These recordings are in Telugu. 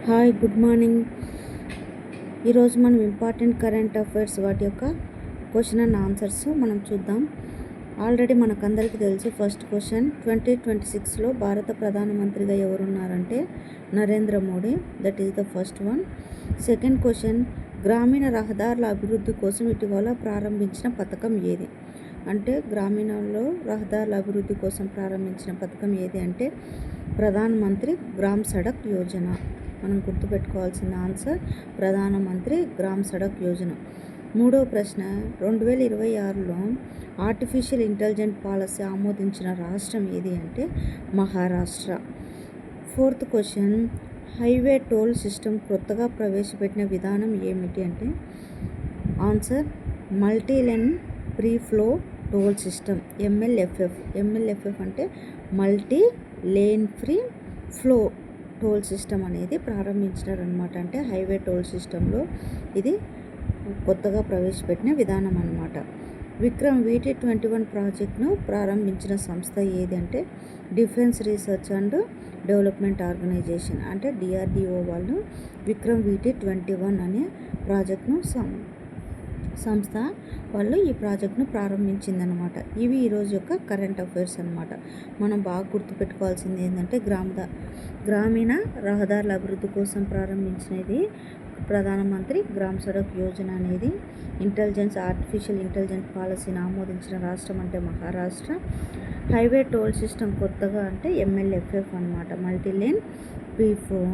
Hi, good morning. ఈరోజు మనం ఇంపార్టెంట్ కరెంట్ అఫైర్స్ వాటి యొక్క క్వశ్చన్ అండ్ ఆన్సర్స్ మనం చూద్దాం. ఆల్రెడీ మనకందరికీ తెలుసు. ఫస్ట్ క్వశ్చన్, 2026లో భారత ప్రధానమంత్రిగా ఎవరున్నారంటే Narendra Modi. That is the first one. Second question, గ్రామీణ రహదారుల అభివృద్ధి కోసం ఇటీవల ప్రారంభించిన పథకం ఏది? అంటే గ్రామీణంలో రహదారుల అభివృద్ధి కోసం ప్రారంభించిన పథకం ఏది అంటే ప్రధానమంత్రి గ్రామ్ సడక్ యోజన. మనం గుర్తుపెట్టుకోవాల్సిన ఆన్సర్ ప్రధానమంత్రి గ్రామ్ సడక్ యోజన. మూడవ ప్రశ్న, 2026లో ఆర్టిఫిషియల్ ఇంటెలిజెంట్ పాలసీ ఆమోదించిన రాష్ట్రం ఏది అంటే Maharashtra. Fourth question, highway toll system కొత్తగా ప్రవేశపెట్టిన విధానం ఏమిటి అంటే answer multi lane free flow toll system, MLFF. MLFF అంటే multi lane free flow toll system అనేది ప్రారంభించినారనమాట. అంటే హైవే టోల్ సిస్టంలో ఇది కొత్తగా ప్రవేశపెట్టిన విధానం అన్నమాట. విక్రమ్ VT-21 ప్రాజెక్ట్ను ప్రారంభించిన సంస్థ ఏది అంటే defence research and development organisation. అంటే DRDO వాళ్ళు విక్రమ్ VT-21 అనే ప్రాజెక్ట్ను సంస్థ వాళ్ళు ఈ ప్రాజెక్ట్ను ప్రారంభించిందనమాట. ఇవి ఈరోజు యొక్క కరెంట్ అఫైర్స్ అనమాట. మనం బాగా గుర్తుపెట్టుకోవాల్సింది ఏంటంటే గ్రామీణ రహదారుల అభివృద్ధి కోసం ప్రారంభించినది ప్రధానమంత్రి గ్రామ్ సడక్ యోజన అనేది. ఆర్టిఫిషియల్ ఇంటెలిజెంట్ పాలసీని ఆమోదించిన రాష్ట్రం అంటే మహారాష్ట్ర. హైవే టోల్ సిస్టమ్ కొత్తగా అంటే MLFF అనమాట, multi lane free flow.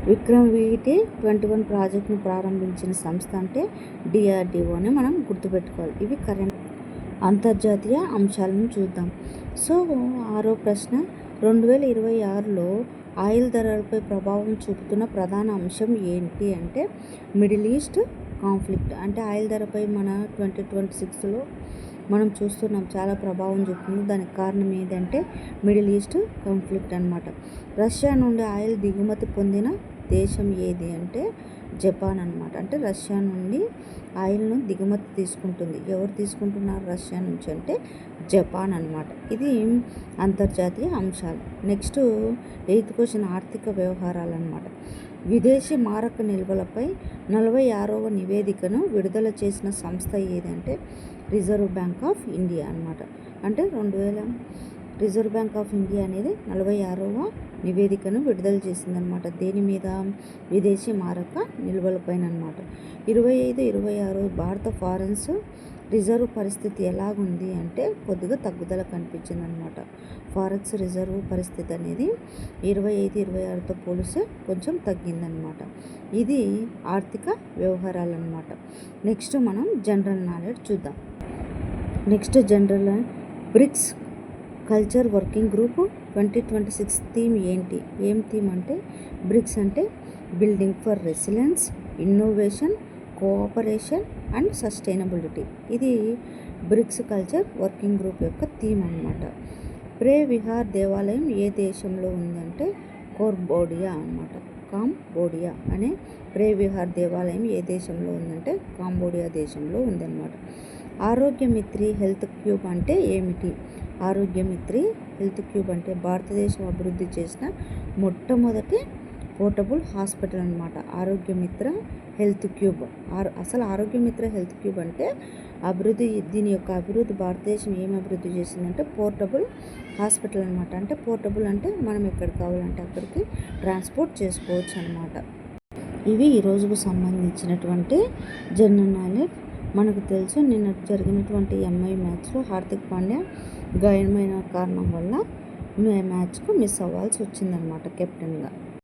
Vikram VT-21 ప్రాజెక్ట్ను ప్రారంభించిన సంస్థ అంటే DRDO అని మనం గుర్తుపెట్టుకోవాలి. ఇవి కరెంట్ అంతర్జాతీయ అంశాలను చూద్దాం. సో ఆరో ప్రశ్న, 2026లో ఆయిల్ ధరలపై ప్రభావం చూపుతున్న ప్రధాన అంశం ఏంటి అంటే మిడిల్ ఈస్ట్ కాన్ఫ్లిక్ట్. అంటే ఆయిల్ ధరపై మన 2026లో మనం చూస్తున్నాం చాలా ప్రభావం చూపుతుంది. దానికి కారణం ఏదంటే మిడిల్ ఈస్ట్ కాన్ఫ్లిక్ట్ అనమాట. రష్యా నుండి ఆయిల్ దిగుమతి పొందిన దేశం ఏది అంటే జపాన్ అనమాట. అంటే రష్యా నుండి ఆయిల్ను దిగుమతి తీసుకుంటుంది. ఎవరు తీసుకుంటున్నారు రష్యా నుంచి అంటే జపాన్ అనమాట. ఇది అంతర్జాతీయ అంశాలు. నెక్స్ట్ 8th క్వశ్చన్, ఆర్థిక వ్యవహారాలు అనమాట. విదేశీ మారక నిల్వలపై 46వ నివేదికను విడుదల చేసిన సంస్థ ఏదంటే రిజర్వ్ బ్యాంక్ ఆఫ్ ఇండియా అనమాట. అంటే రిజర్వ్ బ్యాంక్ ఆఫ్ ఇండియా అనేది 46వ నివేదికను విడుదల చేసిందనమాట. దేని మీద? విదేశీ మారక నిల్వలపైన అనమాట. 25-26 భారత ఫారెన్స్ రిజర్వ్ పరిస్థితి ఎలాగుంది అంటే కొద్దిగా తగ్గుదల కనిపించిందనమాట. ఫారెక్స్ రిజర్వ్ పరిస్థితి అనేది 25-26తో పోలిస్తే కొంచెం తగ్గిందనమాట. ఇది ఆర్థిక వ్యవహారాలు అనమాట. నెక్స్ట్ మనం జనరల్ నాలెడ్జ్ చూద్దాం. Next general BRICS culture working group 2026 theme ఏంటి? ఏం థీమ్ అంటే బ్రిక్స్ అంటే building for resilience, innovation, cooperation and sustainability. ఇది బ్రిక్స్ కల్చర్ వర్కింగ్ గ్రూప్ యొక్క థీమ్ అనమాట. ప్రే విహార్ దేవాలయం ఏ దేశంలో ఉందంటే కంబోడియా అనమాట. కాంబోడియా అనే ప్రే విహార్ దేవాలయం ఏ దేశంలో ఉందంటే కాంబోడియా దేశంలో ఉందన్నమాట. ఆరోగ్యమిత్రి హెల్త్ క్యూబ్ అంటే ఏమిటి? ఆరోగ్యమిత్రి హెల్త్ క్యూబ్ అంటే భారతదేశం అభివృద్ధి చేసిన మొట్టమొదటి పోర్టబుల్ హాస్పిటల్ అనమాట. Aarogyamitra health cube. అసలు ఆరోగ్యమిత్ర హెల్త్ క్యూబ్ అంటే దీని యొక్క అభివృద్ధి భారతదేశం ఏం అభివృద్ధి చేసిందంటే పోర్టబుల్ హాస్పిటల్ అనమాట. అంటే పోర్టబుల్ అంటే మనం ఎక్కడికి కావాలంటే అక్కడికి ట్రాన్స్పోర్ట్ చేసుకోవచ్చు అనమాట. ఇవి ఈ రోజుకు సంబంధించినటువంటి జనరల్ నాలెడ్జ్. మనకు తెలుసు నిన్న జరిగినటువంటి MI మ్యాచ్లో హార్దిక్ పాండ్యా గాయమైన కారణం వల్ల మ్యాచ్కు మిస్ అవ్వాల్సి వచ్చిందనమాట కెప్టెన్గా.